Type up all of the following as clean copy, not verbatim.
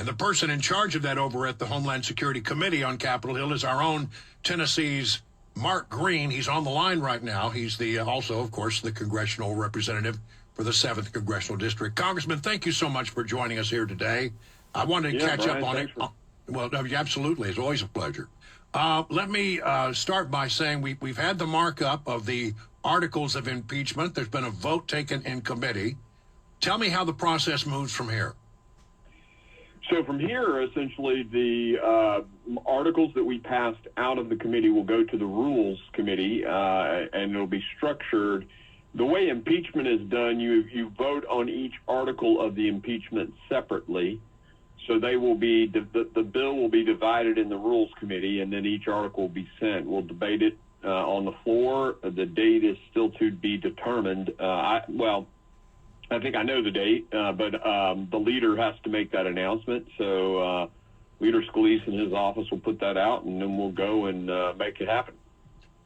And the person in charge of that over at the Homeland Security Committee on Capitol Hill is our own Tennessee's Mark Green. He's on the line right now. He's the also, of course, the congressional representative for the 7th Congressional District. Congressman, thank you so much for joining us here today. I wanted to catch Brian, up on it. Well, absolutely. It's always a pleasure. Let me start by saying we've had the markup of the articles of impeachment. There's been a vote taken in committee. Tell me how the process moves from here. So from here, essentially, the articles that we passed out of the committee will go to the Rules Committee, and it'll be structured. The way impeachment is done, you vote on each article of the impeachment separately. So they will be the bill will be divided in the Rules Committee, and then each article will be sent. We'll debate it on the floor. The date is still to be determined. I think I know the date, but the leader has to make that announcement. So Leader Scalise in his office will put that out, and then we'll go and make it happen.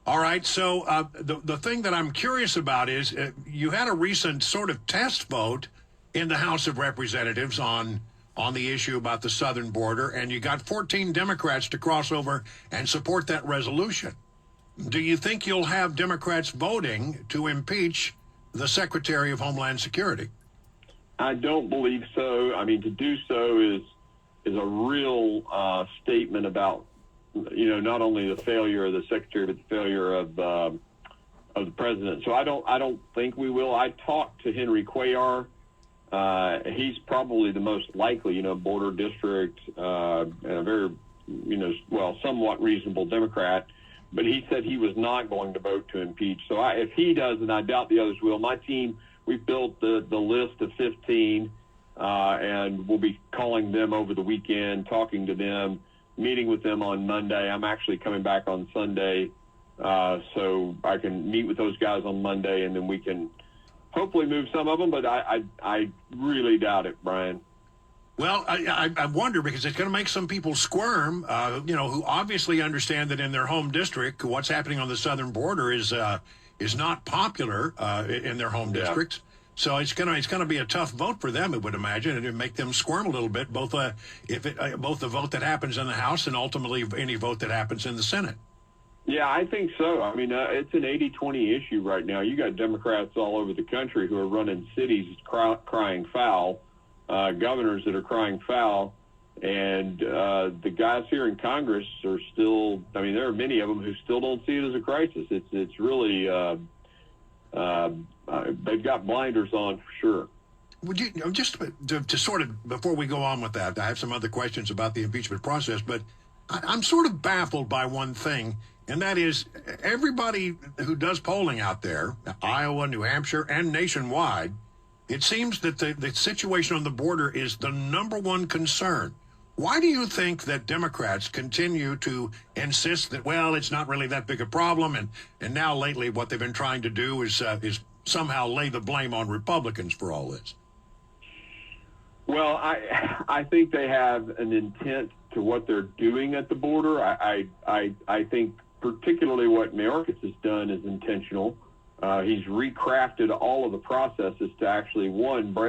All right. So the thing that I'm curious about is you had a recent sort of test vote in the House of Representatives on the issue about the southern border, and you got 14 Democrats to cross over and support that resolution. Do you think you'll have Democrats voting to impeach the Secretary of Homeland Security? I don't believe so. I mean, to do so is a real statement about, not only the failure of the Secretary, but the failure of the President. So I don't think we will. I talked to Henry Cuellar. He's probably the most likely, border district, and a very, somewhat reasonable Democrat. But he said he was not going to vote to impeach. So if he does, and I doubt the others will, my team, we've built the list of 15, and we'll be calling them over the weekend, talking to them, meeting with them on Monday. I'm actually coming back on Sunday, so I can meet with those guys on Monday, and then we can hopefully move some of them, but I really doubt it, Brian. Well, I wonder, because it's going to make some people squirm, who obviously understand that in their home district, what's happening on the southern border is not popular in their home districts. So it's going to be a tough vote for them, I would imagine, and it'd make them squirm a little bit, both the vote that happens in the House and ultimately any vote that happens in the Senate. Yeah, I think so. I mean, it's an 80-20 issue right now. You got Democrats all over the country who are running cities crying foul. Governors that are crying foul, and the guys here in Congress are still, there are many of them who still don't see it as a crisis. It's really, they've got blinders on for sure. Would you, just to sort of, before we go on with that, I have some other questions about the impeachment process, but I'm sort of baffled by one thing, and that is everybody who does polling out there, Iowa, New Hampshire, and nationwide, it seems that the situation on the border is the number one concern. Why do you think that Democrats continue to insist that, well, it's not really that big a problem, and now lately what they've been trying to do is somehow lay the blame on Republicans for all this? Well, I think they have an intent to what they're doing at the border. I think particularly what Mayorkas has done is intentional. He's recrafted all of the processes to actually,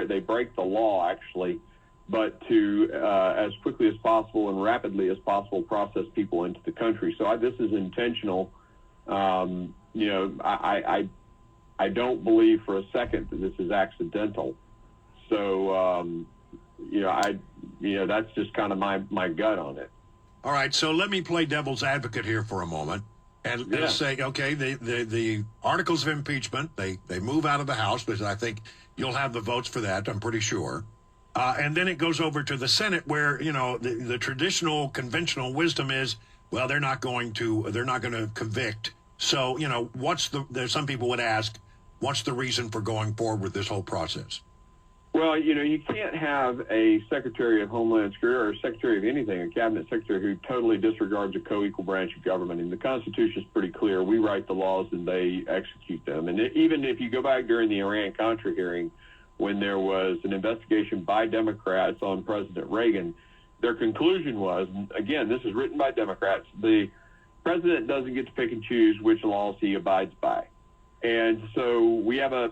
they break the law, actually, but to, as quickly as possible and rapidly as possible, process people into the country. So this is intentional. I don't believe for a second that this is accidental. So, that's just kind of my gut on it. All right, so let me play devil's advocate here for a moment. And say, okay, the articles of impeachment, they move out of the House, because I think you'll have the votes for that, I'm pretty sure. And then it goes over to the Senate, where, the traditional conventional wisdom is, well, they're not going to convict. So, some people would ask, what's the reason for going forward with this whole process? Well, you can't have a Secretary of Homeland Security or a Secretary of anything, a Cabinet Secretary who totally disregards a co-equal branch of government. And the Constitution is pretty clear. We write the laws and they execute them. And even if you go back during the Iran-Contra hearing, when there was an investigation by Democrats on President Reagan, their conclusion was, again, this is written by Democrats, the president doesn't get to pick and choose which laws he abides by. And so we have a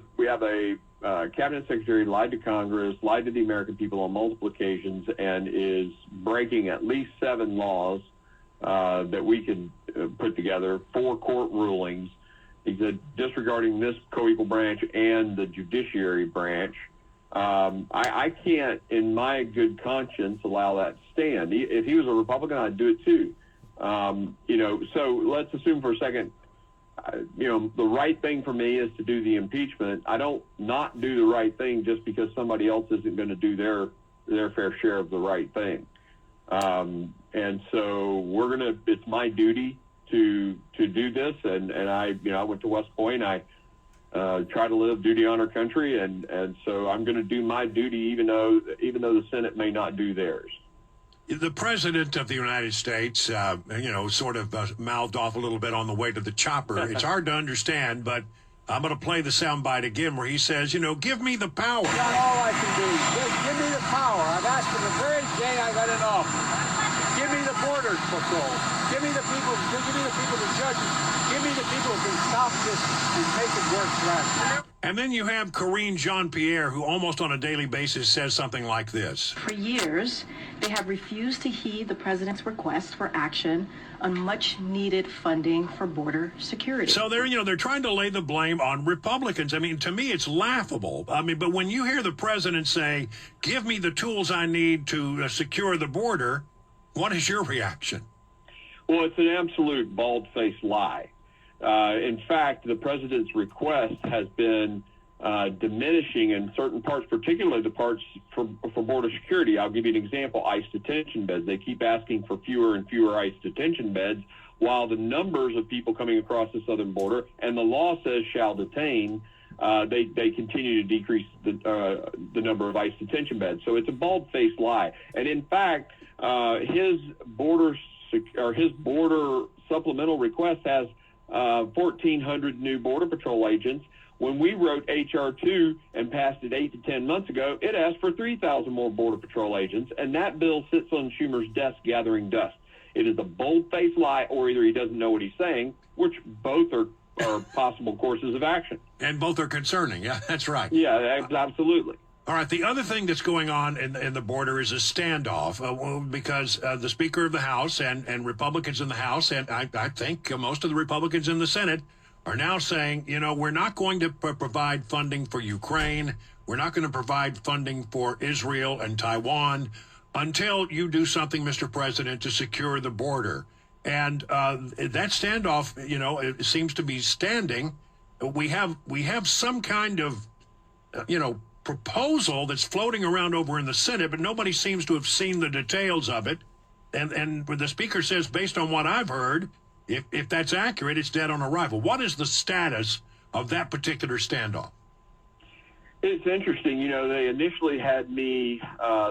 cabinet secretary lied to Congress, lied to the American people on multiple occasions, and is breaking at least 7 laws that we can put together, 4 court rulings. He's disregarding this co-equal branch and the judiciary branch. I can't, in my good conscience, allow that to stand. If he was a Republican, I'd do it too. So let's assume for a second, the right thing for me is to do the impeachment. I don't not do the right thing just because somebody else isn't going to do their fair share of the right thing. And so it's my duty to do this. And I went to West Point. I try to live duty honor country. And so I'm going to do my duty, even though the Senate may not do theirs. The president of the United States, sort of mouthed off a little bit on the way to the chopper. It's hard to understand, but I'm going to play the soundbite again where he says, give me the power. That's all I can do. Just give me the power. I've asked for the very day I got in office. Give me the border patrol. Give me the people, the judges. Give me the people who can stop this and make it work right. And then you have Karine Jean-Pierre, who almost on a daily basis says something like this. For years, they have refused to heed the president's request for action on much-needed funding for border security. So they're trying to lay the blame on Republicans. I mean, to me, it's laughable. But when you hear the president say, give me the tools I need to secure the border, what is your reaction? Well, it's an absolute bald-faced lie. In fact, the president's request has been diminishing in certain parts, particularly the parts for border security. I'll give you an example, ICE detention beds. They keep asking for fewer and fewer ICE detention beds, while the numbers of people coming across the southern border, and the law says shall detain, they continue to decrease the number of ICE detention beds. So it's a bald-faced lie. And in fact, his border supplemental request has 1,400 new Border Patrol agents. When we wrote H.R. 2 and passed it 8 to 10 months ago, it asked for 3,000 more Border Patrol agents, and that bill sits on Schumer's desk gathering dust. It is a bold-faced lie, or either he doesn't know what he's saying, which both are possible courses of action. And both are concerning. Yeah, that's right. Yeah, absolutely. All right, the other thing that's going on in the border is a standoff because the Speaker of the House and Republicans in the House, and I think most of the Republicans in the Senate, are now saying, we're not going to provide funding for Ukraine. We're not going to provide funding for Israel and Taiwan until you do something, Mr. President, to secure the border. And that standoff, it seems to be standing. We have some kind of, proposal that's floating around over in the Senate, but nobody seems to have seen the details of it. And the Speaker says, based on what I've heard, if that's accurate, it's dead on arrival. What is the status of that particular standoff? It's interesting. They initially had me,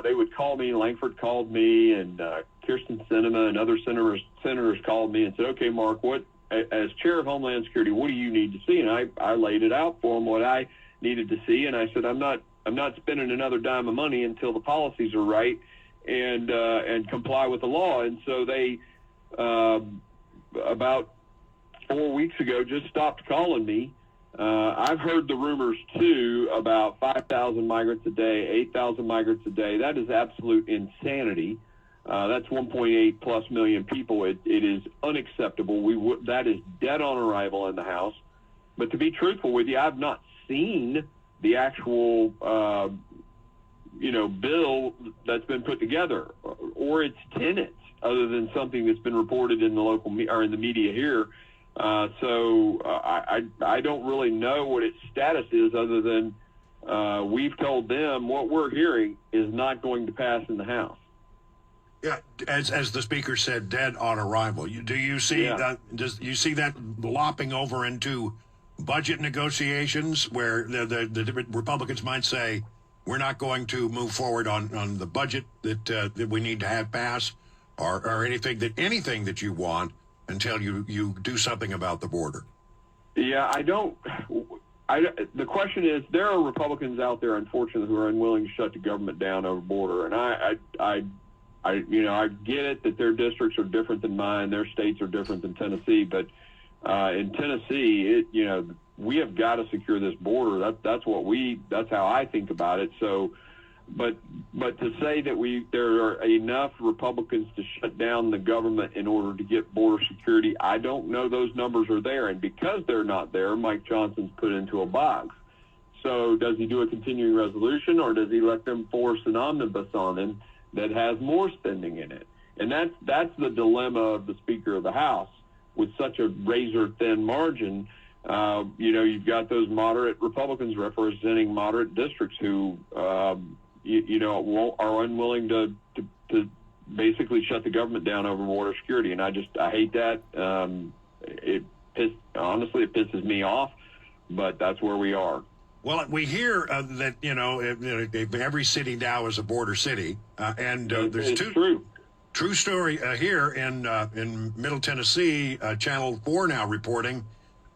they would call me, Langford called me, and Kirsten Sinema and other senators called me and said, okay, Mark, as chair of Homeland Security, what do you need to see? And I laid it out for them, what I needed to see, and I said, I'm not spending another dime of money until the policies are right and comply with the law. And so they about 4 weeks ago just stopped calling me. I've heard the rumors too about 5,000 migrants a day, 8,000 migrants a day. That is absolute insanity. That's 1.8 plus million people. It is unacceptable. That is dead on arrival in the House. But to be truthful with you, I've not seen the actual, bill that's been put together or its tenets, other than something that's been reported in the local or in the media here. So I don't really know what its status is, other than we've told them what we're hearing is not going to pass in the House. Yeah, as the Speaker said, dead on arrival. Do you see that? Does you see that lopping over into budget negotiations, where the Republicans might say, we're not going to move forward on the budget that we need to have pass, or anything that you want until you do something about the border? Yeah, the question is, there are Republicans out there, unfortunately, who are unwilling to shut the government down over border, and I get it that their districts are different than mine, their states are different than Tennessee, but in Tennessee, we have got to secure this border. That's how I think about it. So, but to say that there are enough Republicans to shut down the government in order to get border security, I don't know those numbers are there. And because they're not there, Mike Johnson's put into a box. So does he do a continuing resolution, or does he let them force an omnibus on him that has more spending in it? And that's the dilemma of the Speaker of the House with such a razor-thin margin. You've got those moderate Republicans representing moderate districts who, are unwilling to basically shut the government down over border security. And I hate that. It pisses me off, but that's where we are. Well, we hear that, every city now is a border city. There's true story here in Middle Tennessee, Channel 4 now reporting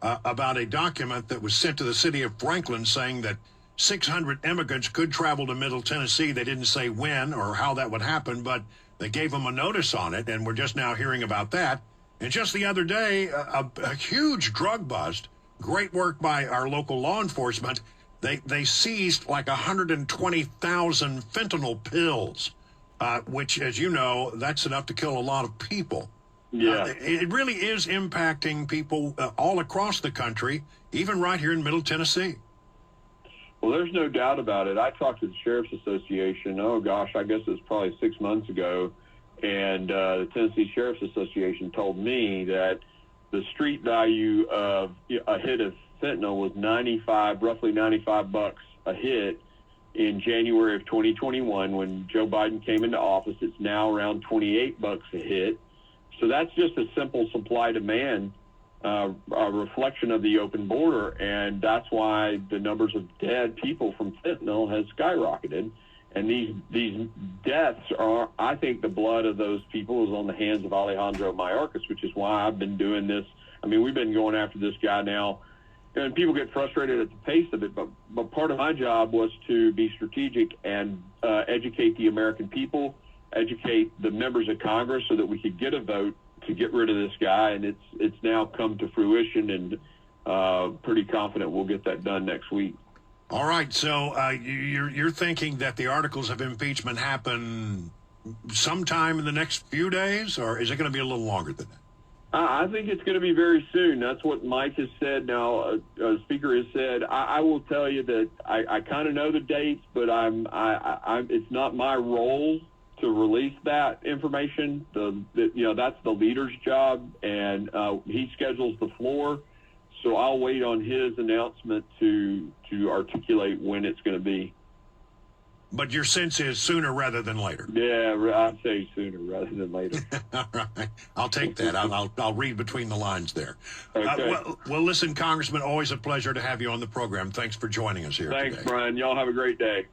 about a document that was sent to the city of Franklin saying that 600 immigrants could travel to Middle Tennessee. They didn't say when or how that would happen, but they gave them a notice on it, and we're just now hearing about that. And just the other day, a huge drug bust, great work by our local law enforcement. They seized like 120,000 fentanyl pills, which, as you know, that's enough to kill a lot of people. Yeah. It really is impacting people all across the country, even right here in Middle Tennessee. Well, there's no doubt about it. I talked to the Sheriff's Association, I guess it was probably 6 months ago, and the Tennessee Sheriff's Association told me that the street value of a hit of fentanyl was roughly $95 a hit in January of 2021 when Joe Biden came into office. It's now around $28 a hit. So that's just a simple supply-demand reflection of the open border, and that's why the numbers of dead people from fentanyl has skyrocketed. And these deaths are, I think, the blood of those people is on the hands of Alejandro Mayorkas, which is why I've been doing this. I mean, we've been going after this guy now, and people get frustrated at the pace of it, but part of my job was to be strategic and educate the American people, educate the members of Congress so that we could get a vote to get rid of this guy, and it's now come to fruition, and pretty confident we'll get that done next week. All right, so you're thinking that the articles of impeachment happen sometime in the next few days, or is it going to be a little longer than that? I think it's going to be very soon. That's what Mike has said. Now, Speaker has said. I will tell you that I kind of know the dates, but it's not my role to release that information. That's the leader's job, and he schedules the floor. So I'll wait on his announcement to articulate when it's going to be. But your sense is sooner rather than later. Yeah, I'd say sooner rather than later. All right. I'll take that. I'll read between the lines there. Okay. Well, listen, Congressman, always a pleasure to have you on the program. Thanks for joining us here today. Thanks, Brian. Y'all have a great day.